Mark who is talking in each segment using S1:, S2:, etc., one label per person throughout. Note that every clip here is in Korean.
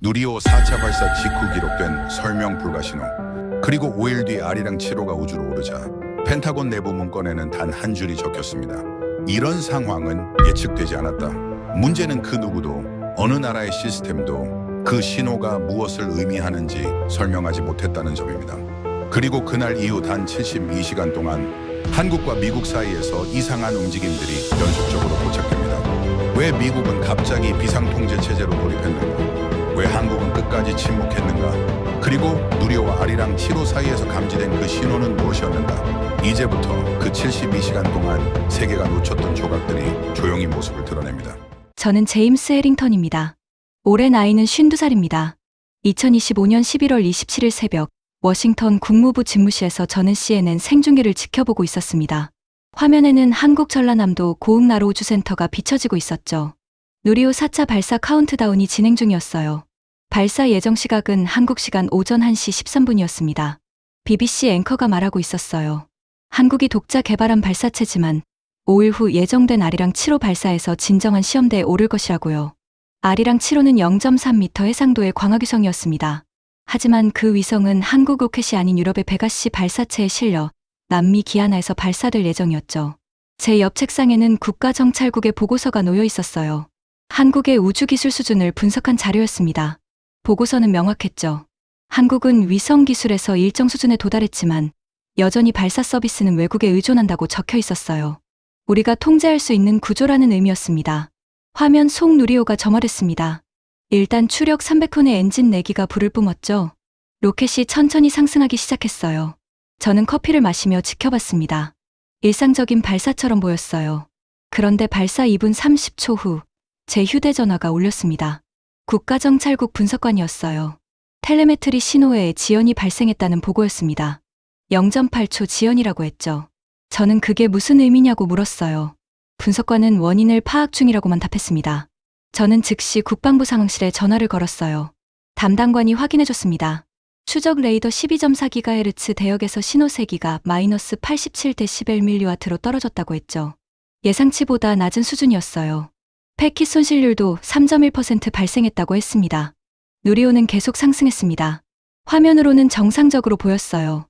S1: 누리호 4차 발사 직후 기록된 설명 불가 신호. 그리고 5일 뒤 아리랑 7호가 우주로 오르자 펜타곤 내부 문건에는 단 한 줄이 적혔습니다. 이런 상황은 예측되지 않았다. 문제는 그 누구도 어느 나라의 시스템도 그 신호가 무엇을 의미하는지 설명하지 못했다는 점입니다. 그리고 그날 이후 단 72시간 동안 한국과 미국 사이에서 이상한 움직임들이 연속적으로 포착됩니다. 왜 미국은 갑자기 비상통제 체제로 돌입했는가? 왜 한국은 끝까지 침묵했는가? 그리고 누리호와 아리랑 7호 사이에서 감지된 그 신호는 무엇이었는가? 이제부터 그 72시간 동안 세계가 놓쳤던 조각들이 조용히 모습을 드러냅니다.
S2: 저는 제임스 해링턴입니다. 올해 나이는 52살입니다. 2025년 11월 27일 새벽 워싱턴 국무부 집무실에서 저는 CNN 생중계를 지켜보고 있었습니다. 화면에는 한국 전라남도 고흥나로 우주센터가 비춰지고 있었죠. 누리호 4차 발사 카운트다운이 진행 중이었어요. 발사 예정 시각은 한국 시간 오전 1시 13분이었습니다. BBC 앵커가 말하고 있었어요. 한국이 독자 개발한 발사체지만 5일 후 예정된 아리랑 7호 발사에서 진정한 시험대에 오를 것이라고요. 아리랑 7호는 0.3m 해상도의 광학위성이었습니다. 하지만 그 위성은 한국 로켓이 아닌 유럽의 베가시 발사체에 실려 남미 기아나에서 발사될 예정이었죠. 제 옆 책상에는 국가정찰국의 보고서가 놓여 있었어요. 한국의 우주기술 수준을 분석한 자료였습니다. 보고서는 명확했죠. 한국은 위성 기술에서 일정 수준에 도달했지만 여전히 발사 서비스는 외국에 의존한다고 적혀 있었어요. 우리가 통제할 수 있는 구조라는 의미였습니다. 화면 속 누리호가 점화됐습니다. 일단 추력 300톤의 엔진 4기가 불을 뿜었죠. 로켓이 천천히 상승하기 시작했어요. 저는 커피를 마시며 지켜봤습니다. 일상적인 발사처럼 보였어요. 그런데 발사 2분 30초 후 제 휴대전화가 울렸습니다. 국가정찰국 분석관이었어요. 텔레메트리 신호에 지연이 발생했다는 보고였습니다. 0.8초 지연이라고 했죠. 저는 그게 무슨 의미냐고 물었어요. 분석관은 원인을 파악 중이라고만 답했습니다. 저는 즉시 국방부 상황실에 전화를 걸었어요. 담당관이 확인해줬습니다. 추적 레이더 12.4GHz 대역에서 신호 세기가 마이너스 87dBmW로 떨어졌다고 했죠. 예상치보다 낮은 수준이었어요. 패킷 손실률도 3.1% 발생했다고 했습니다. 누리호는 계속 상승했습니다. 화면으로는 정상적으로 보였어요.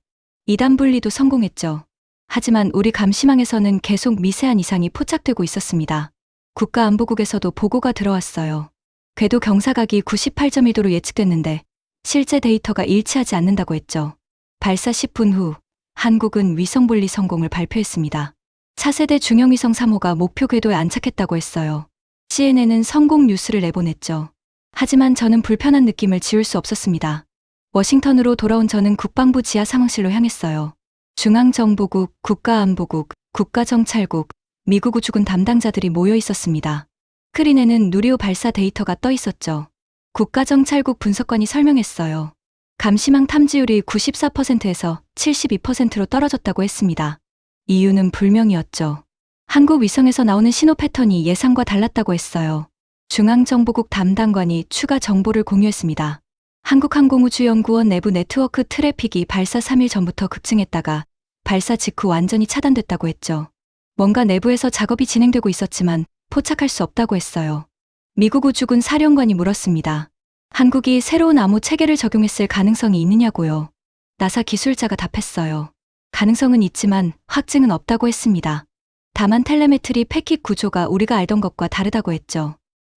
S2: 2단 분리도 성공했죠. 하지만 우리 감시망에서는 계속 미세한 이상이 포착되고 있었습니다. 국가안보국에서도 보고가 들어왔어요. 궤도 경사각이 98.1도로 예측됐는데 실제 데이터가 일치하지 않는다고 했죠. 발사 10분 후 한국은 위성 분리 성공을 발표했습니다. 차세대 중형위성 3호가 목표 궤도에 안착했다고 했어요. CNN은 성공 뉴스를 내보냈죠. 하지만 저는 불편한 느낌을 지울 수 없었습니다. 워싱턴으로 돌아온 저는 국방부 지하 상황실로 향했어요. 중앙정보국, 국가안보국, 국가정찰국, 미국 우주군 담당자들이 모여 있었습니다. 스크린에는 누리호 발사 데이터가 떠 있었죠. 국가정찰국 분석관이 설명했어요. 감시망 탐지율이 94%에서 72%로 떨어졌다고 했습니다. 이유는 불명이었죠. 한국 위성에서 나오는 신호 패턴이 예상과 달랐다고 했어요. 중앙정보국 담당관이 추가 정보를 공유했습니다. 한국항공우주연구원 내부 네트워크 트래픽이 발사 3일 전부터 급증했다가 발사 직후 완전히 차단됐다고 했죠. 뭔가 내부에서 작업이 진행되고 있었지만 포착할 수 없다고 했어요. 미국 우주군 사령관이 물었습니다. 한국이 새로운 암호 체계를 적용했을 가능성이 있느냐고요. 나사 기술자가 답했어요. 가능성은 있지만 확증은 없다고 했습니다. 다만 텔레메트리 패킷 구조가 우리가 알던 것과 다르다고 했죠.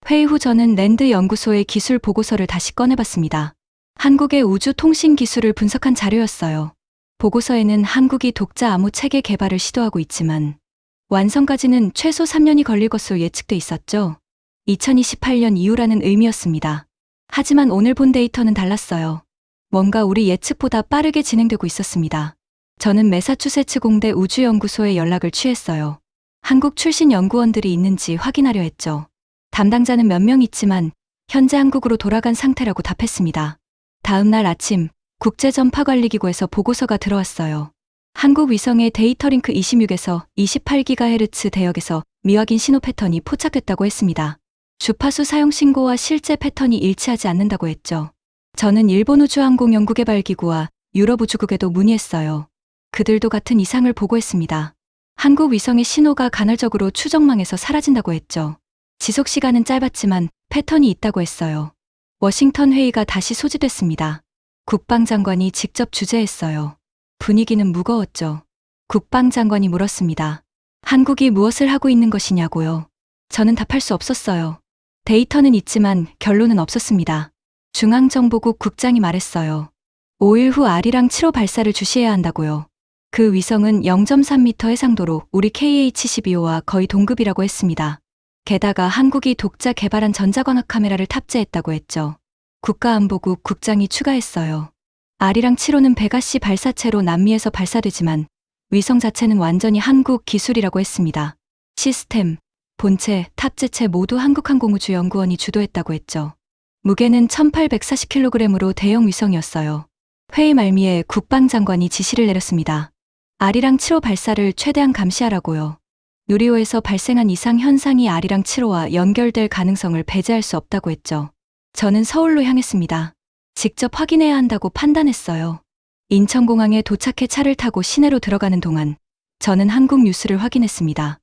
S2: 회의 후 저는 랜드 연구소의 기술 보고서를 다시 꺼내봤습니다. 한국의 우주 통신 기술을 분석한 자료였어요. 보고서에는 한국이 독자 암호 체계 개발을 시도하고 있지만 완성까지는 최소 3년이 걸릴 것으로 예측돼 있었죠. 2028년 이후라는 의미였습니다. 하지만 오늘 본 데이터는 달랐어요. 뭔가 우리 예측보다 빠르게 진행되고 있었습니다. 저는 매사추세츠 공대 우주연구소에 연락을 취했어요. 한국 출신 연구원들이 있는지 확인하려 했죠. 담당자는 몇 명 있지만 현재 한국으로 돌아간 상태라고 답했습니다. 다음 날 아침 국제전파관리기구에서 보고서가 들어왔어요. 한국 위성의 데이터 링크 26에서 28GHz 대역에서 미확인 신호 패턴이 포착됐다고 했습니다. 주파수 사용 신고와 실제 패턴이 일치하지 않는다고 했죠. 저는 일본 우주항공연구개발기구와 유럽 우주국에도 문의했어요. 그들도 같은 이상을 보고했습니다. 한국 위성의 신호가 간헐적으로 추적망에서 사라진다고 했죠. 지속 시간은 짧았지만 패턴이 있다고 했어요. 워싱턴 회의가 다시 소집됐습니다. 국방장관이 직접 주재했어요. 분위기는 무거웠죠. 국방장관이 물었습니다. 한국이 무엇을 하고 있는 것이냐고요. 저는 답할 수 없었어요. 데이터는 있지만 결론은 없었습니다. 중앙정보국 국장이 말했어요. 5일 후 아리랑 7호 발사를 주시해야 한다고요. 그 위성은 0.3m 해상도로 우리 KH-12호와 거의 동급이라고 했습니다. 게다가 한국이 독자 개발한 전자광학 카메라를 탑재했다고 했죠. 국가안보국 국장이 추가했어요. 아리랑 7호는 베가시 발사체로 남미에서 발사되지만 위성 자체는 완전히 한국 기술이라고 했습니다. 시스템, 본체, 탑재체 모두 한국항공우주연구원이 주도했다고 했죠. 무게는 1840kg으로 대형 위성이었어요. 회의 말미에 국방장관이 지시를 내렸습니다. 아리랑 7호 발사를 최대한 감시하라고요. 누리호에서 발생한 이상 현상이 아리랑 7호와 연결될 가능성을 배제할 수 없다고 했죠. 저는 서울로 향했습니다. 직접 확인해야 한다고 판단했어요. 인천공항에 도착해 차를 타고 시내로 들어가는 동안 저는 한국 뉴스를 확인했습니다.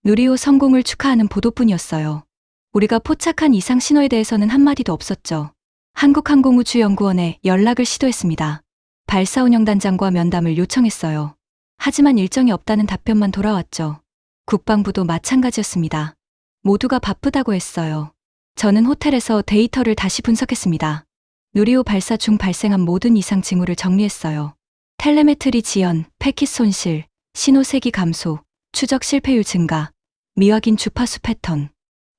S2: 누리호 성공을 축하하는 보도뿐이었어요. 우리가 포착한 이상 신호에 대해서는 한마디도 없었죠. 한국항공우주연구원에 연락을 시도했습니다. 발사운영단장과 면담을 요청했어요. 하지만 일정이 없다는 답변만 돌아왔죠. 국방부도 마찬가지였습니다. 모두가 바쁘다고 했어요. 저는 호텔에서 데이터를 다시 분석했습니다. 누리호 발사 중 발생한 모든 이상 징후를 정리했어요. 텔레메트리 지연, 패킷 손실, 신호 세기 감소, 추적 실패율 증가, 미확인 주파수 패턴.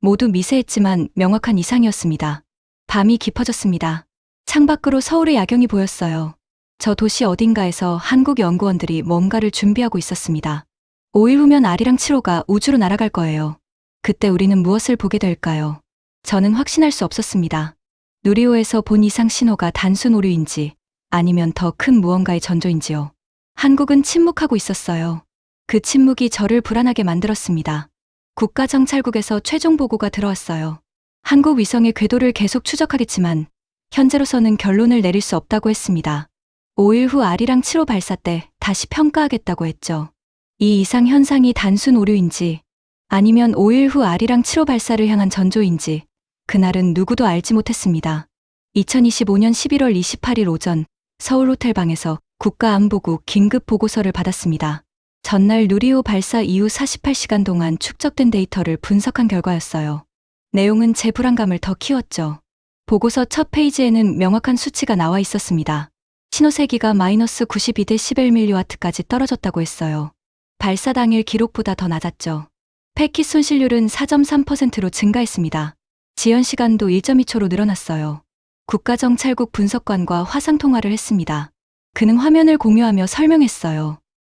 S2: 모두 미세했지만 명확한 이상이었습니다. 밤이 깊어졌습니다. 창밖으로 서울의 야경이 보였어요. 저 도시 어딘가에서 한국 연구원들이 뭔가를 준비하고 있었습니다. 5일 후면 아리랑 7호가 우주로 날아갈 거예요. 그때 우리는 무엇을 보게 될까요? 저는 확신할 수 없었습니다. 누리호에서 본 이상 신호가 단순 오류인지 아니면 더 큰 무언가의 전조인지요. 한국은 침묵하고 있었어요. 그 침묵이 저를 불안하게 만들었습니다. 국가정찰국에서 최종 보고가 들어왔어요. 한국 위성의 궤도를 계속 추적하겠지만 현재로서는 결론을 내릴 수 없다고 했습니다. 5일 후 아리랑 7호 발사 때 다시 평가하겠다고 했죠. 이 이상 현상이 단순 오류인지 아니면 5일 후 아리랑 7호 발사를 향한 전조인지 그날은 누구도 알지 못했습니다. 2025년 11월 28일 오전 서울 호텔방에서 국가안보국 긴급 보고서를 받았습니다. 전날 누리호 발사 이후 48시간 동안 축적된 데이터를 분석한 결과였어요. 내용은 제 불안감을 더 키웠죠. 보고서 첫 페이지에는 명확한 수치가 나와 있었습니다. 신호세기가 마이너스 92대 11mW까지 떨어졌다고 했어요. 발사 당일 기록보다 더 낮았죠. 패킷 손실률은 4.3%로 증가했습니다. 지연 시간도 1.2초로 늘어났어요. 국가정찰국 분석관과 화상통화를 했습니다. 그는 화면을 공유하며 설명했어요.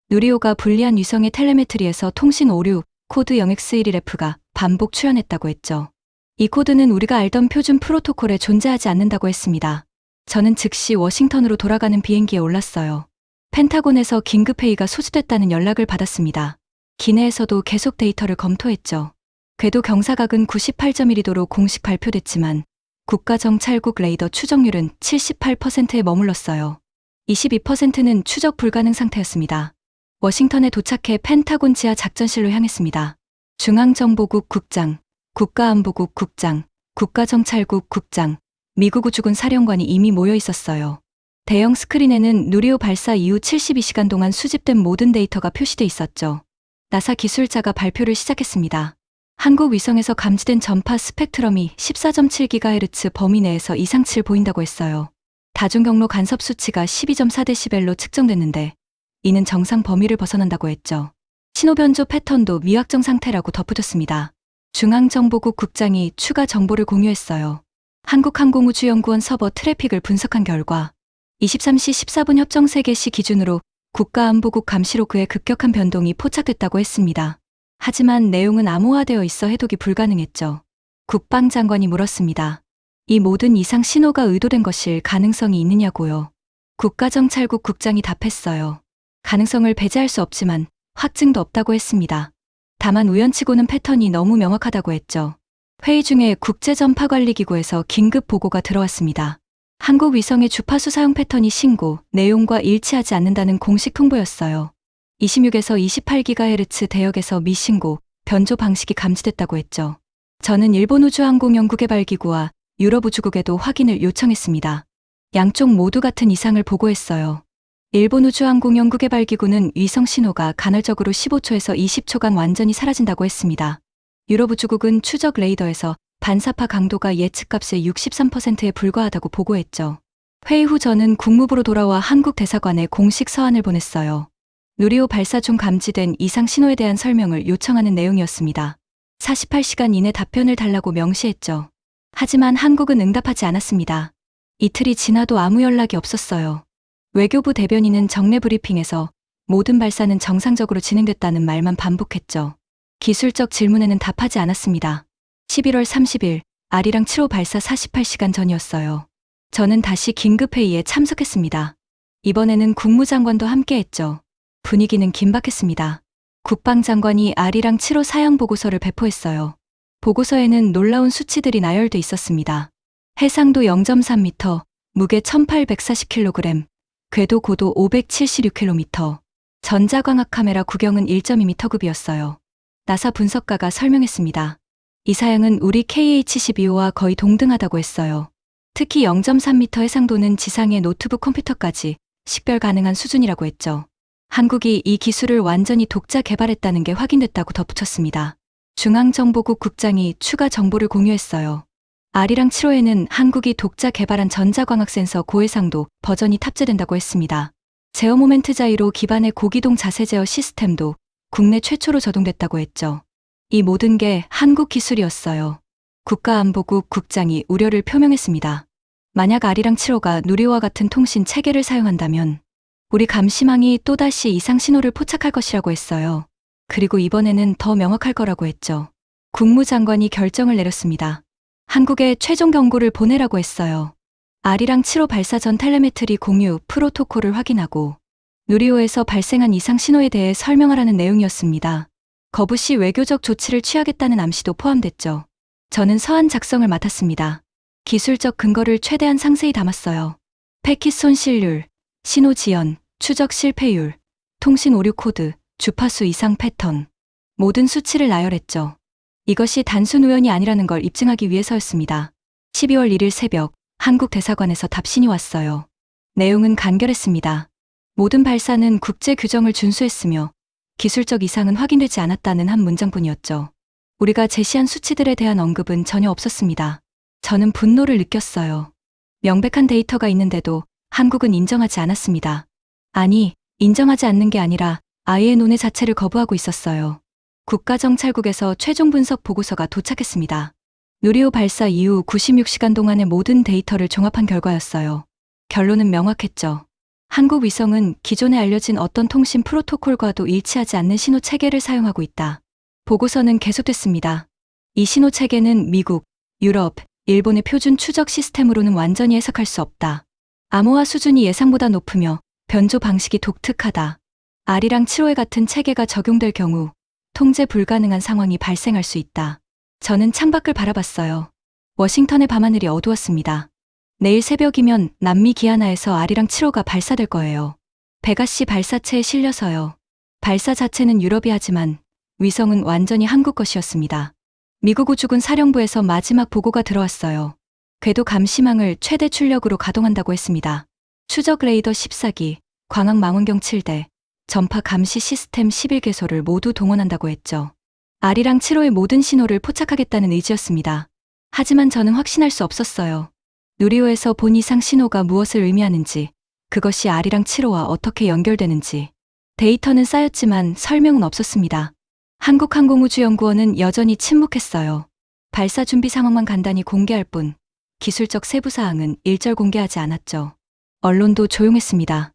S2: 누리호가 불리한 위성의 텔레메트리에서 통신 오류, 코드 0x11F가 반복 출현했다고 했죠. 이 코드는 우리가 알던 표준 프로토콜에 존재하지 않는다고 했습니다. 저는 즉시 워싱턴으로 돌아가는 비행기에 올랐어요. 펜타곤에서 긴급회의가 소집됐다는 연락을 받았습니다. 기내에서도 계속 데이터를 검토했죠. 궤도 경사각은 98.1도로 공식 발표됐지만 국가정찰국 레이더 추적률은 78%에 머물렀어요. 22%는 추적 불가능 상태였습니다. 워싱턴에 도착해 펜타곤 지하 작전실로 향했습니다. 중앙정보국 국장, 국가안보국 국장, 국가정찰국 국장, 미국 우주군 사령관이 이미 모여 있었어요. 대형 스크린에는 누리호 발사 이후 72시간 동안 수집된 모든 데이터가 표시돼 있었죠. 나사 기술자가 발표를 시작했습니다. 한국 위성에서 감지된 전파 스펙트럼이 14.7GHz 범위 내에서 이상치를 보인다고 했어요. 다중경로 간섭 수치가 12.4dB로 측정됐는데 이는 정상 범위를 벗어난다고 했죠. 신호 변조 패턴도 미확정 상태라고 덧붙였습니다. 중앙정보국 국장이 추가 정보를 공유했어요. 한국항공우주연구원 서버 트래픽을 분석한 결과 23시 14분 협정 3개시 기준으로 국가안보국 감시로그에 급격한 변동이 포착됐다고 했습니다. 하지만 내용은 암호화되어 있어 해독이 불가능했죠. 국방장관이 물었습니다. 이 모든 이상 신호가 의도된 것일 가능성이 있느냐고요. 국가정찰국 국장이 답했어요. 가능성을 배제할 수 없지만 확증도 없다고 했습니다. 다만 우연치고는 패턴이 너무 명확하다고 했죠. 회의 중에 국제전파관리기구에서 긴급 보고가 들어왔습니다. 한국 위성의 주파수 사용 패턴이 신고, 내용과 일치하지 않는다는 공식 통보였어요. 26에서 28GHz 대역에서 미신고, 변조 방식이 감지됐다고 했죠. 저는 일본 우주항공연구개발기구와 유럽 우주국에도 확인을 요청했습니다. 양쪽 모두 같은 이상을 보고했어요. 일본 우주항공연구개발기구는 위성 신호가 간헐적으로 15초에서 20초간 완전히 사라진다고 했습니다. 유럽 우주국은 추적 레이더에서 반사파 강도가 예측값의 63%에 불과하다고 보고했죠. 회의 후 저는 국무부로 돌아와 한국 대사관에 공식 서한을 보냈어요. 누리호 발사 중 감지된 이상 신호에 대한 설명을 요청하는 내용이었습니다. 48시간 이내 답변을 달라고 명시했죠. 하지만 한국은 응답하지 않았습니다. 이틀이 지나도 아무 연락이 없었어요. 외교부 대변인은 정례 브리핑에서 모든 발사는 정상적으로 진행됐다는 말만 반복했죠. 기술적 질문에는 답하지 않았습니다. 11월 30일 아리랑 7호 발사 48시간 전이었어요. 저는 다시 긴급회의에 참석했습니다. 이번에는 국무장관도 함께했죠. 분위기는 긴박했습니다. 국방장관이 아리랑 7호 사양 보고서를 배포했어요. 보고서에는 놀라운 수치들이 나열돼 있었습니다. 해상도 0.3m, 무게 1840kg, 궤도 고도 576km, 전자광학 카메라 구경은 1.2m급이었어요. 나사 분석가가 설명했습니다. 이 사양은 우리 KH-12호와 거의 동등하다고 했어요. 특히 0.3m 해상도는 지상의 노트북 컴퓨터까지 식별 가능한 수준이라고 했죠. 한국이 이 기술을 완전히 독자 개발했다는 게 확인됐다고 덧붙였습니다. 중앙정보국 국장이 추가 정보를 공유했어요. 아리랑 7호에는 한국이 독자 개발한 전자광학 센서 고해상도 버전이 탑재된다고 했습니다. 제어 모멘트 자이로 기반의 고기동 자세 제어 시스템도 국내 최초로 적용됐다고 했죠. 이 모든 게 한국 기술이었어요. 국가안보국 국장이 우려를 표명했습니다. 만약 아리랑 7호가 누리호와 같은 통신 체계를 사용한다면 우리 감시망이 또다시 이상 신호를 포착할 것이라고 했어요. 그리고 이번에는 더 명확할 거라고 했죠. 국무장관이 결정을 내렸습니다. 한국에 최종 경고를 보내라고 했어요. 아리랑 7호 발사 전 텔레메트리 공유 프로토콜을 확인하고 누리호에서 발생한 이상 신호에 대해 설명하라는 내용이었습니다. 거부 시 외교적 조치를 취하겠다는 암시도 포함됐죠. 저는 서한 작성을 맡았습니다. 기술적 근거를 최대한 상세히 담았어요. 패킷 손실률, 신호 지연, 추적 실패율, 통신 오류 코드, 주파수 이상 패턴, 모든 수치를 나열했죠. 이것이 단순 우연이 아니라는 걸 입증하기 위해서였습니다. 12월 1일 새벽 한국 대사관에서 답신이 왔어요. 내용은 간결했습니다. 모든 발사는 국제 규정을 준수했으며 기술적 이상은 확인되지 않았다는 한 문장뿐이었죠. 우리가 제시한 수치들에 대한 언급은 전혀 없었습니다. 저는 분노를 느꼈어요. 명백한 데이터가 있는데도 한국은 인정하지 않았습니다. 아니, 인정하지 않는 게 아니라 아예 논의 자체를 거부하고 있었어요. 국가정찰국에서 최종 분석 보고서가 도착했습니다. 누리호 발사 이후 96시간 동안의 모든 데이터를 종합한 결과였어요. 결론은 명확했죠. 한국 위성은 기존에 알려진 어떤 통신 프로토콜과도 일치하지 않는 신호 체계를 사용하고 있다. 보고서는 계속됐습니다. 이 신호 체계는 미국, 유럽, 일본의 표준 추적 시스템으로는 완전히 해석할 수 없다. 암호화 수준이 예상보다 높으며 변조 방식이 독특하다. 아리랑 7호에 같은 체계가 적용될 경우 통제 불가능한 상황이 발생할 수 있다. 저는 창밖을 바라봤어요. 워싱턴의 밤하늘이 어두웠습니다. 내일 새벽이면 남미 기아나에서 아리랑 7호가 발사될 거예요. 베가시 발사체에 실려서요. 발사 자체는 유럽이 하지만 위성은 완전히 한국 것이었습니다. 미국 우주군 사령부에서 마지막 보고가 들어왔어요. 궤도 감시망을 최대 출력으로 가동한다고 했습니다. 추적 레이더 14기, 광학 망원경 7대, 전파 감시 시스템 11개소를 모두 동원한다고 했죠. 아리랑 7호의 모든 신호를 포착하겠다는 의지였습니다. 하지만 저는 확신할 수 없었어요. 누리호에서 본 이상 신호가 무엇을 의미하는지, 그것이 아리랑 7호와 어떻게 연결되는지. 데이터는 쌓였지만 설명은 없었습니다. 한국항공우주연구원은 여전히 침묵했어요. 발사 준비 상황만 간단히 공개할 뿐 기술적 세부 사항은 일절 공개하지 않았죠. 언론도 조용했습니다.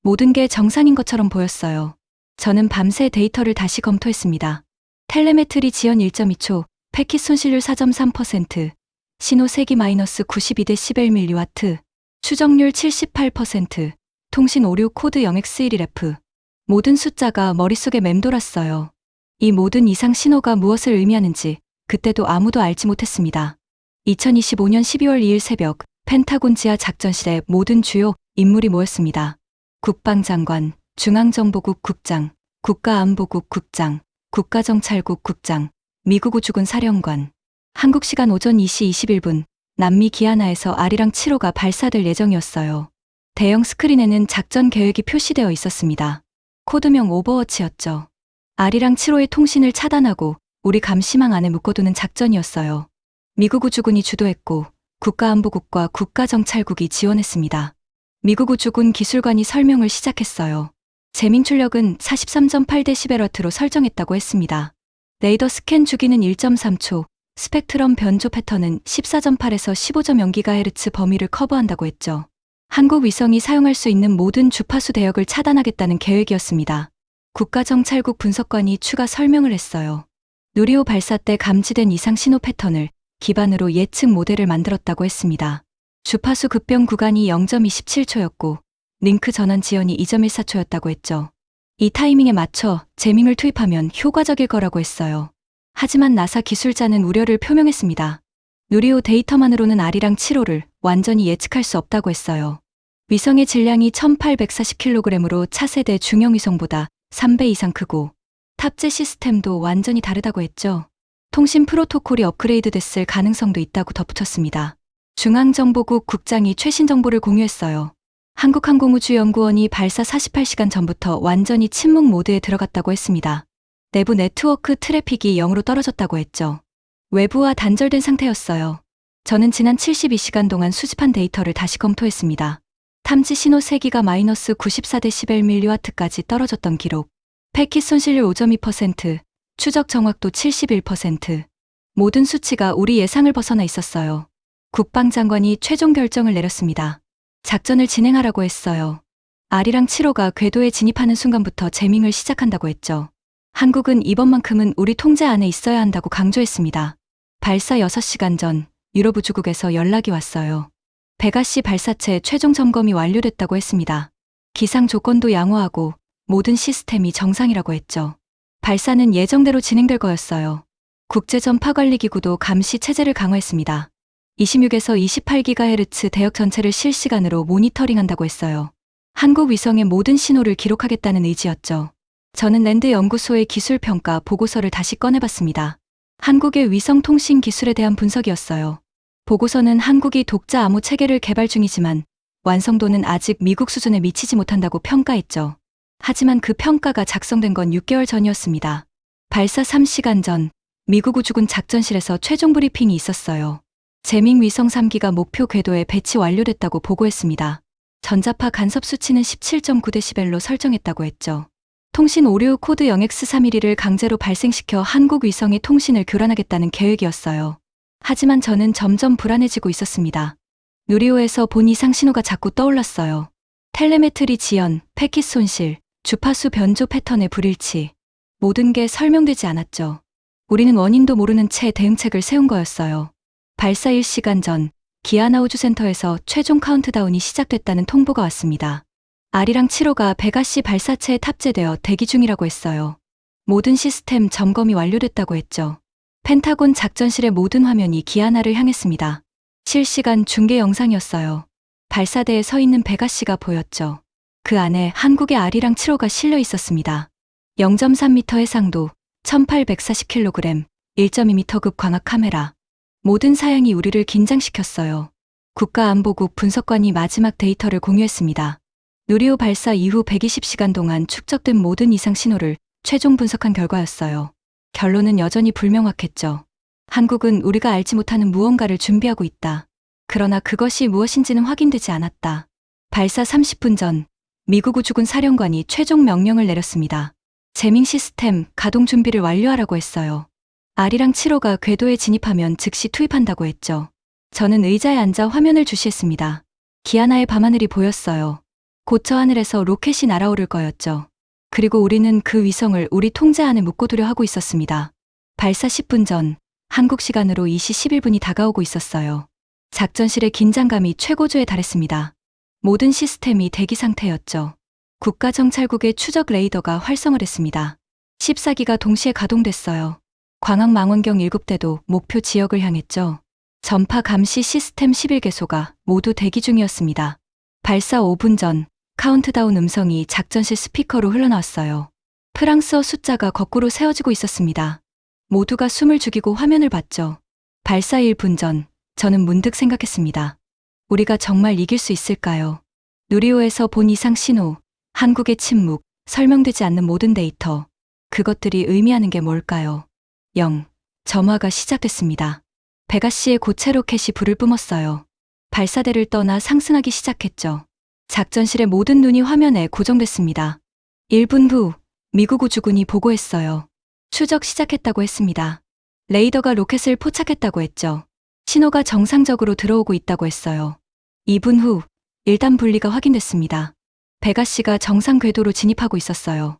S2: 모든 게 정상인 것처럼 보였어요. 저는 밤새 데이터를 다시 검토했습니다. 텔레메트리 지연 1.2초, 패킷 손실률 4.3%, 신호 세기 마이너스 92대 11mW, 추정률 78%, 통신 오류 코드 0x11f. 모든 숫자가 머릿속에 맴돌았어요. 이 모든 이상 신호가 무엇을 의미하는지 그때도 아무도 알지 못했습니다. 2025년 12월 2일 새벽 펜타곤 지하 작전실에 모든 주요 인물이 모였습니다. 국방장관, 중앙정보국 국장, 국가안보국 국장, 국가정찰국 국장, 미국 우주군 사령관. 한국 시간 오전 2시 21분 남미 기아나에서 아리랑 7호가 발사될 예정이었어요. 대형 스크린에는 작전 계획이 표시되어 있었습니다. 코드명 오버워치였죠. 아리랑 7호의 통신을 차단하고 우리 감시망 안에 묶어두는 작전이었어요. 미국 우주군이 주도했고 국가안보국과 국가정찰국이 지원했습니다. 미국 우주군 기술관이 설명을 시작했어요. 재밍 출력은 43.8dB로 설정했다고 했습니다. 레이더 스캔 주기는 1.3초, 스펙트럼 변조 패턴은 14.8에서 15.0GHz 범위를 커버한다고 했죠. 한국 위성이 사용할 수 있는 모든 주파수 대역을 차단하겠다는 계획이었습니다. 국가정찰국 분석관이 추가 설명을 했어요. 누리호 발사 때 감지된 이상 신호 패턴을 기반으로 예측 모델을 만들었다고 했습니다. 주파수 급변 구간이 0.27초였고 링크 전환 지연이 2.14초였다고 했죠. 이 타이밍에 맞춰 재밍을 투입하면 효과적일 거라고 했어요. 하지만 나사 기술자는 우려를 표명했습니다. 누리호 데이터만으로는 아리랑 7호를 완전히 예측할 수 없다고 했어요. 위성의 질량이 1840kg으로 차세대 중형 위성보다 3배 이상 크고 탑재 시스템도 완전히 다르다고 했죠. 통신 프로토콜이 업그레이드 됐을 가능성도 있다고 덧붙였습니다. 중앙정보국 국장이 최신 정보를 공유했어요. 한국항공우주연구원이 발사 48시간 전부터 완전히 침묵 모드에 들어갔다고 했습니다. 내부 네트워크 트래픽이 0으로 떨어졌다고 했죠. 외부와 단절된 상태였어요. 저는 지난 72시간 동안 수집한 데이터를 다시 검토했습니다. 탐지 신호 세기가 마이너스 94dBmW까지 떨어졌던 기록. 패킷 손실률 5.2%, 추적 정확도 71%. 모든 수치가 우리 예상을 벗어나 있었어요. 국방장관이 최종 결정을 내렸습니다. 작전을 진행하라고 했어요. 아리랑 7호가 궤도에 진입하는 순간부터 재밍을 시작한다고 했죠. 한국은 이번만큼은 우리 통제 안에 있어야 한다고 강조했습니다. 발사 6시간 전 유럽 우주국에서 연락이 왔어요. 베가시 발사체 최종 점검이 완료됐다고 했습니다. 기상 조건도 양호하고 모든 시스템이 정상이라고 했죠. 발사는 예정대로 진행될 거였어요. 국제전파관리기구도 감시 체제를 강화했습니다. 26에서 28GHz 대역 전체를 실시간으로 모니터링한다고 했어요. 한국 위성의 모든 신호를 기록하겠다는 의지였죠. 저는 랜드 연구소의 기술평가 보고서를 다시 꺼내봤습니다. 한국의 위성통신 기술에 대한 분석이었어요. 보고서는 한국이 독자 암호 체계를 개발 중이지만 완성도는 아직 미국 수준에 미치지 못한다고 평가했죠. 하지만 그 평가가 작성된 건 6개월 전이었습니다. 발사 3시간 전 미국 우주군 작전실에서 최종 브리핑이 있었어요. 재밍 위성 3기가 목표 궤도에 배치 완료됐다고 보고했습니다. 전자파 간섭 수치는 17.9dB로 설정했다고 했죠. 통신 오류 코드 0x312를 강제로 발생시켜 한국 위성의 통신을 교란하겠다는 계획이었어요. 하지만 저는 점점 불안해지고 있었습니다. 누리호에서 본 이상 신호가 자꾸 떠올랐어요. 텔레메트리 지연, 패킷 손실, 주파수 변조 패턴의 불일치. 모든 게 설명되지 않았죠. 우리는 원인도 모르는 채 대응책을 세운 거였어요. 발사 1시간 전 기아나 우주센터에서 최종 카운트다운이 시작됐다는 통보가 왔습니다. 아리랑 7호가 베가시 발사체에 탑재되어 대기 중이라고 했어요. 모든 시스템 점검이 완료됐다고 했죠. 펜타곤 작전실의 모든 화면이 기아나를 향했습니다. 실시간 중계 영상이었어요. 발사대에 서 있는 베가시가 보였죠. 그 안에 한국의 아리랑 7호가 실려 있었습니다. 0.3m 해상도, 1840kg, 1.2m급 광학 카메라. 모든 사양이 우리를 긴장시켰어요. 국가안보국 분석관이 마지막 데이터를 공유했습니다. 누리호 발사 이후 120시간 동안 축적된 모든 이상 신호를 최종 분석한 결과였어요. 결론은 여전히 불명확했죠. 한국은 우리가 알지 못하는 무언가를 준비하고 있다. 그러나 그것이 무엇인지는 확인되지 않았다. 발사 30분 전 미국 우주군 사령관이 최종 명령을 내렸습니다. 재밍 시스템 가동 준비를 완료하라고 했어요. 아리랑 7호가 궤도에 진입하면 즉시 투입한다고 했죠. 저는 의자에 앉아 화면을 주시했습니다. 기아나의 밤하늘이 보였어요. 곧 저 하늘에서 로켓이 날아오를 거였죠. 그리고 우리는 그 위성을 우리 통제 안에 묶어두려 하고 있었습니다. 발사 10분 전 한국 시간으로 2시 11분이 다가오고 있었어요. 작전실의 긴장감이 최고조에 달했습니다. 모든 시스템이 대기 상태였죠. 국가정찰국의 추적 레이더가 활성을 했습니다. 14기가 동시에 가동됐어요. 광학 망원경 7대도 목표 지역을 향했죠. 전파 감시 시스템 11개소가 모두 대기 중이었습니다. 발사 5분 전 카운트다운 음성이 작전실 스피커로 흘러나왔어요. 프랑스어 숫자가 거꾸로 세워지고 있었습니다. 모두가 숨을 죽이고 화면을 봤죠. 발사 1분 전 저는 문득 생각했습니다. 우리가 정말 이길 수 있을까요? 누리호에서 본 이상 신호, 한국의 침묵, 설명되지 않는 모든 데이터. 그것들이 의미하는 게 뭘까요? 점화가 시작됐습니다. 베가시의 고체 로켓이 불을 뿜었어요. 발사대를 떠나 상승하기 시작했죠. 작전실의 모든 눈이 화면에 고정됐습니다. 1분 후 미국 우주군이 보고했어요. 추적 시작했다고 했습니다. 레이더가 로켓을 포착했다고 했죠. 신호가 정상적으로 들어오고 있다고 했어요. 2분 후 1단 분리가 확인됐습니다. 베가시가 정상 궤도로 진입하고 있었어요.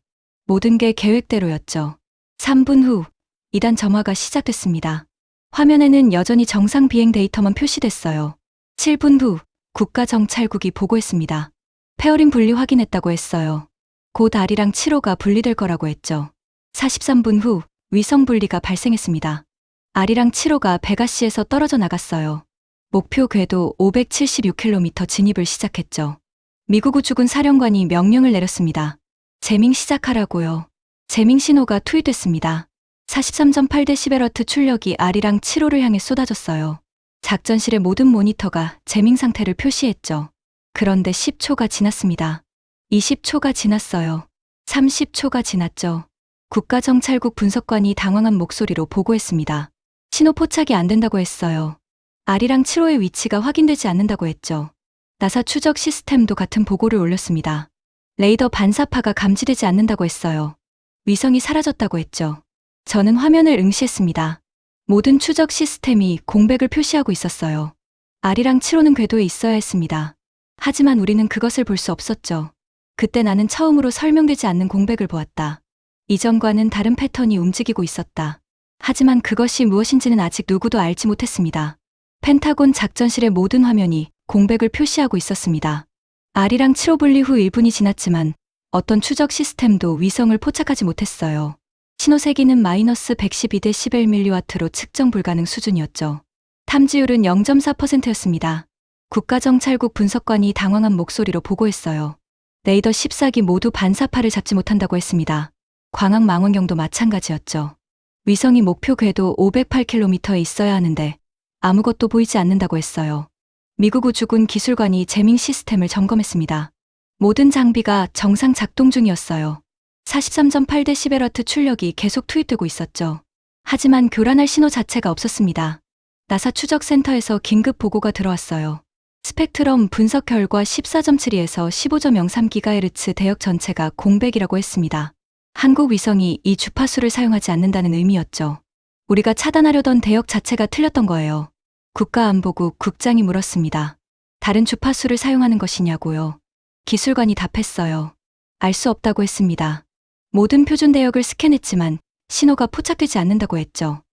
S2: 모든 게 계획대로였죠. 3분 후 2단 점화가 시작됐습니다. 화면에는 여전히 정상 비행 데이터만 표시됐어요. 7분 후 국가정찰국이 보고했습니다. 페어린 분리 확인했다고 했어요. 곧 R이랑 7호가 분리될 거라고 했죠. 43분 후 위성 분리가 발생했습니다. R이랑 7호가 베가시에서 떨어져 나갔어요. 목표 궤도 576km 진입을 시작했죠. 미국 우주군 사령관이 명령을 내렸습니다. 재밍 시작하라고요. 재밍 신호가 투입됐습니다. 43.8dB 출력이 R이랑 7호를 향해 쏟아졌어요. 작전실의 모든 모니터가 재밍 상태를 표시했죠. 그런데 10초가 지났습니다. 20초가 지났어요. 30초가 지났죠. 국가정찰국 분석관이 당황한 목소리로 보고했습니다. 신호 포착이 안 된다고 했어요. R이랑 7호의 위치가 확인되지 않는다고 했죠. 나사 추적 시스템도 같은 보고를 올렸습니다. 레이더 반사파가 감지되지 않는다고 했어요. 위성이 사라졌다고 했죠. 저는 화면을 응시했습니다. 모든 추적 시스템이 공백을 표시하고 있었어요. R이랑 7호는 궤도에 있어야 했습니다. 하지만 우리는 그것을 볼 수 없었죠. 그때 나는 처음으로 설명되지 않는 공백을 보았다. 이전과는 다른 패턴이 움직이고 있었다. 하지만 그것이 무엇인지는 아직 누구도 알지 못했습니다. 펜타곤 작전실의 모든 화면이 공백을 표시하고 있었습니다. R이랑 7호 분리 후 1분이 지났지만 어떤 추적 시스템도 위성을 포착하지 못했어요. 신호 세기는 마이너스 112dBmW로 측정 불가능 수준이었죠. 탐지율은 0.4%였습니다. 국가정찰국 분석관이 당황한 목소리로 보고했어요. 레이더 14기 모두 반사파를 잡지 못한다고 했습니다. 광학 망원경도 마찬가지였죠. 위성이 목표 궤도 508km에 있어야 하는데 아무것도 보이지 않는다고 했어요. 미국 우주군 기술관이 재밍 시스템을 점검했습니다. 모든 장비가 정상 작동 중이었어요. 43.8dB 출력이 계속 투입되고 있었죠. 하지만 교란할 신호 자체가 없었습니다. 나사 추적센터에서 긴급 보고가 들어왔어요. 스펙트럼 분석 결과 14.72에서 15.03GHz 대역 전체가 공백이라고 했습니다. 한국 위성이 이 주파수를 사용하지 않는다는 의미였죠. 우리가 차단하려던 대역 자체가 틀렸던 거예요. 국가안보국 국장이 물었습니다. 다른 주파수를 사용하는 것이냐고요. 기술관이 답했어요. 알 수 없다고 했습니다. 모든 표준 대역을 스캔했지만 신호가 포착되지 않는다고 했죠.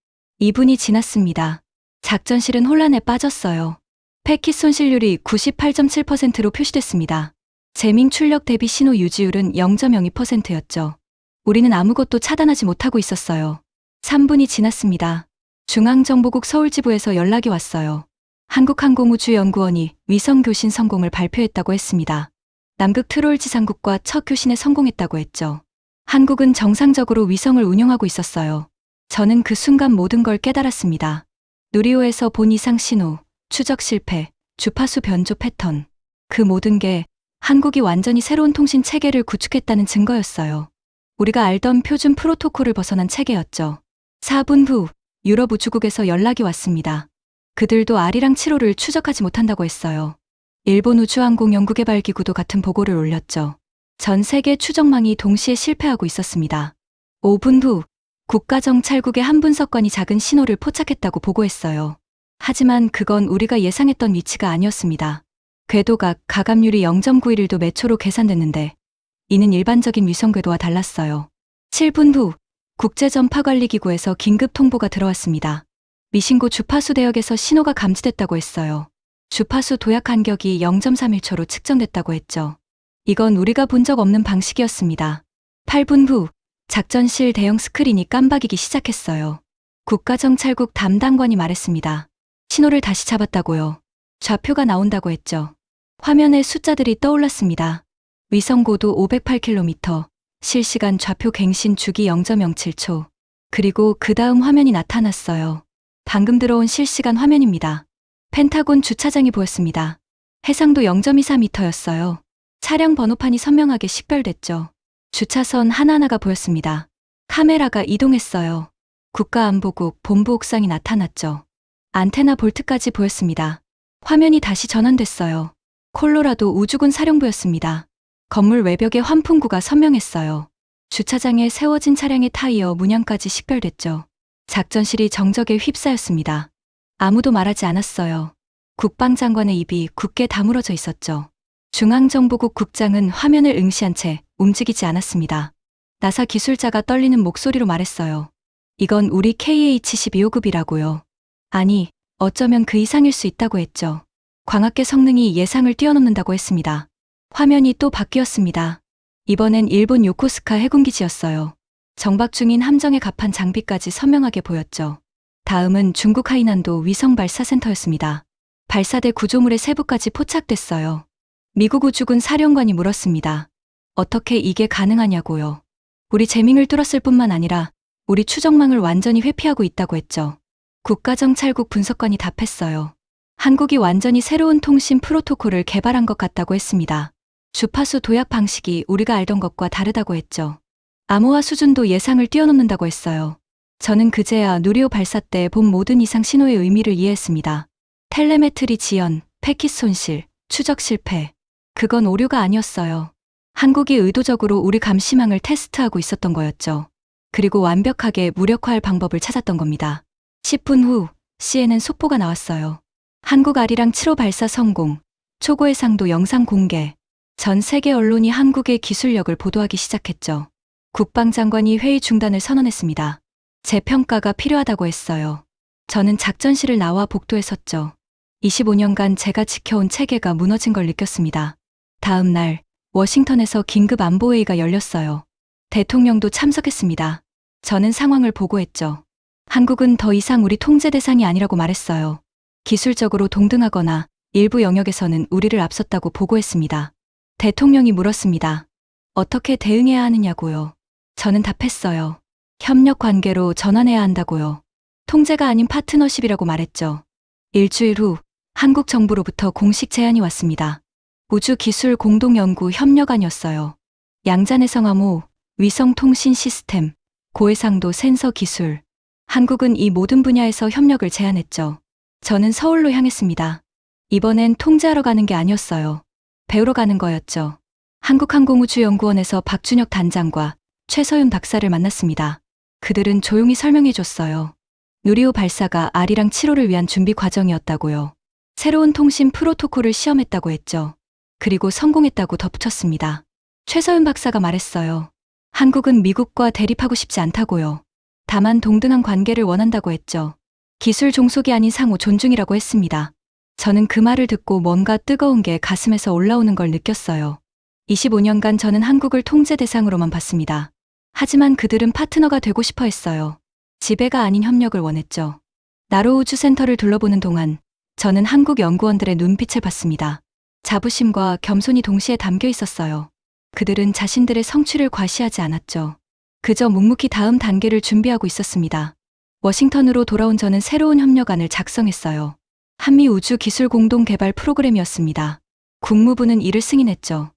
S2: 2분이 지났습니다. 작전실은 혼란에 빠졌어요. 패킷 손실률이 98.7%로 표시됐습니다. 재밍 출력 대비 신호 유지율은 0.02%였죠. 우리는 아무것도 차단하지 못하고 있었어요. 3분이 지났습니다. 중앙정보국 서울지부에서 연락이 왔어요. 한국항공우주연구원이 위성 교신 성공을 발표했다고 했습니다. 남극 트롤 지상국과 첫 교신에 성공했다고 했죠. 한국은 정상적으로 위성을 운영하고 있었어요. 저는 그 순간 모든 걸 깨달았습니다. 누리호에서 본 이상 신호, 추적 실패, 주파수 변조 패턴. 그 모든 게 한국이 완전히 새로운 통신 체계를 구축했다는 증거였어요. 우리가 알던 표준 프로토콜을 벗어난 체계였죠. 4분 후 유럽 우주국에서 연락이 왔습니다. 그들도 R이랑 7호를 추적하지 못한다고 했어요. 일본 우주항공연구개발기구도 같은 보고를 올렸죠. 전 세계 추적망이 동시에 실패하고 있었습니다. 5분 후 국가정찰국의 한 분석관이 작은 신호를 포착했다고 보고했어요. 하지만 그건 우리가 예상했던 위치가 아니었습니다. 궤도각 가감률이 0.911도 매초로 계산됐는데 이는 일반적인 위성 궤도와 달랐어요. 7분 후 국제전파관리기구에서 긴급 통보가 들어왔습니다. 미신고 주파수 대역에서 신호가 감지됐다고 했어요. 주파수 도약 간격이 0.31초로 측정됐다고 했죠. 이건 우리가 본 적 없는 방식이었습니다. 8분 후 작전실 대형 스크린이 깜박이기 시작했어요. 국가정찰국 담당관이 말했습니다. 신호를 다시 잡았다고요. 좌표가 나온다고 했죠. 화면에 숫자들이 떠올랐습니다. 위성 고도 508km, 실시간 좌표 갱신 주기 0.07초. 그리고 그 다음 화면이 나타났어요. 방금 들어온 실시간 화면입니다. 펜타곤 주차장이 보였습니다. 해상도 0.24m였어요. 차량 번호판이 선명하게 식별됐죠. 주차선 하나하나가 보였습니다. 카메라가 이동했어요. 국가안보국 본부 옥상이 나타났죠. 안테나 볼트까지 보였습니다. 화면이 다시 전환됐어요. 콜로라도 우주군 사령부였습니다. 건물 외벽에 환풍구가 선명했어요. 주차장에 세워진 차량의 타이어 문양까지 식별됐죠. 작전실이 정적에 휩싸였습니다. 아무도 말하지 않았어요. 국방장관의 입이 굳게 다물어져 있었죠. 중앙정보국 국장은 화면을 응시한 채 움직이지 않았습니다. 나사 기술자가 떨리는 목소리로 말했어요. 이건 우리 KH-12호급이라고요. 아니, 어쩌면 그 이상일 수 있다고 했죠. 광학계 성능이 예상을 뛰어넘는다고 했습니다. 화면이 또 바뀌었습니다. 이번엔 일본 요코스카 해군기지였어요. 정박 중인 함정에 갑한 장비까지 선명하게 보였죠. 다음은 중국 하이난도 위성 발사센터였습니다. 발사대 구조물의 세부까지 포착됐어요. 미국 우주군 사령관이 물었습니다. 어떻게 이게 가능하냐고요. 우리 재밍을 뚫었을 뿐만 아니라 우리 추적망을 완전히 회피하고 있다고 했죠. 국가정찰국 분석관이 답했어요. 한국이 완전히 새로운 통신 프로토콜을 개발한 것 같다고 했습니다. 주파수 도약 방식이 우리가 알던 것과 다르다고 했죠. 암호화 수준도 예상을 뛰어넘는다고 했어요. 저는 그제야 누리호 발사 때 본 모든 이상 신호의 의미를 이해했습니다. 텔레메트리 지연, 패킷 손실, 추적 실패. 그건 오류가 아니었어요. 한국이 의도적으로 우리 감시망을 테스트하고 있었던 거였죠. 그리고 완벽하게 무력화할 방법을 찾았던 겁니다. 10분 후 CNN 속보가 나왔어요. 한국 아리랑 7호 발사 성공, 초고해상도 영상 공개. 전 세계 언론이 한국의 기술력을 보도하기 시작했죠. 국방장관이 회의 중단을 선언했습니다. 재평가가 필요하다고 했어요. 저는 작전실을 나와 복도에 섰죠. 25년간 제가 지켜온 체계가 무너진 걸 느꼈습니다. 다음 날 워싱턴에서 긴급 안보회의가 열렸어요. 대통령도 참석했습니다. 저는 상황을 보고했죠. 한국은 더 이상 우리 통제 대상이 아니라고 말했어요. 기술적으로 동등하거나 일부 영역에서는 우리를 앞섰다고 보고했습니다. 대통령이 물었습니다. 어떻게 대응해야 하느냐고요. 저는 답했어요. 협력 관계로 전환해야 한다고요. 통제가 아닌 파트너십이라고 말했죠. 일주일 후 한국 정부로부터 공식 제안이 왔습니다. 우주기술 공동연구 협력안이었어요. 양자내성 암호, 위성통신 시스템, 고해상도 센서 기술. 한국은 이 모든 분야에서 협력을 제안했죠. 저는 서울로 향했습니다. 이번엔 통제하러 가는 게 아니었어요. 배우러 가는 거였죠. 한국항공우주연구원에서 박준혁 단장과 최서윤 박사를 만났습니다. 그들은 조용히 설명해 줬어요. 누리호 발사가 아리랑 7호를 위한 준비 과정이었다고요. 새로운 통신 프로토콜을 시험했다고 했죠. 그리고 성공했다고 덧붙였습니다. 최서윤 박사가 말했어요. 한국은 미국과 대립하고 싶지 않다고요. 다만 동등한 관계를 원한다고 했죠. 기술 종속이 아닌 상호 존중이라고 했습니다. 저는 그 말을 듣고 뭔가 뜨거운 게 가슴에서 올라오는 걸 느꼈어요. 25년간 저는 한국을 통제 대상으로만 봤습니다. 하지만 그들은 파트너가 되고 싶어 했어요. 지배가 아닌 협력을 원했죠. 나로 우주센터를 둘러보는 동안 저는 한국 연구원들의 눈빛을 봤습니다. 자부심과 겸손이 동시에 담겨 있었어요. 그들은 자신들의 성취를 과시하지 않았죠. 그저 묵묵히 다음 단계를 준비하고 있었습니다. 워싱턴으로 돌아온 저는 새로운 협력안을 작성했어요. 한미 우주 기술 공동 개발 프로그램이었습니다. 국무부는 이를 승인했죠.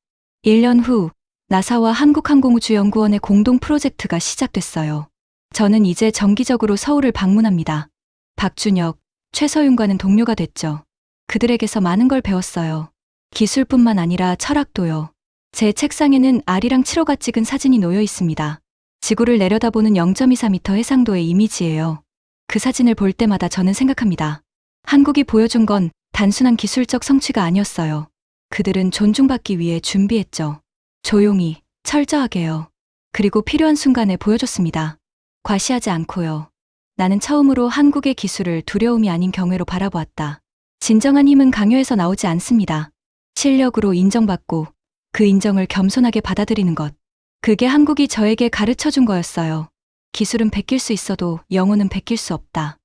S2: 1년 후 나사와 한국항공우주연구원의 공동 프로젝트가 시작됐어요. 저는 이제 정기적으로 서울을 방문합니다. 박준혁, 최서윤과는 동료가 됐죠. 그들에게서 많은 걸 배웠어요. 기술뿐만 아니라 철학도요. 제 책상에는 아리랑 7호가 찍은 사진이 놓여 있습니다. 지구를 내려다보는 0.24m 해상도의 이미지예요. 그 사진을 볼 때마다 저는 생각합니다. 한국이 보여준 건 단순한 기술적 성취가 아니었어요. 그들은 존중받기 위해 준비했죠. 조용히, 철저하게요. 그리고 필요한 순간에 보여줬습니다. 과시하지 않고요. 나는 처음으로 한국의 기술을 두려움이 아닌 경외로 바라보았다. 진정한 힘은 강요에서 나오지 않습니다. 실력으로 인정받고 그 인정을 겸손하게 받아들이는 것. 그게 한국이 저에게 가르쳐준 거였어요. 기술은 베낄 수 있어도 영혼은 베낄 수 없다.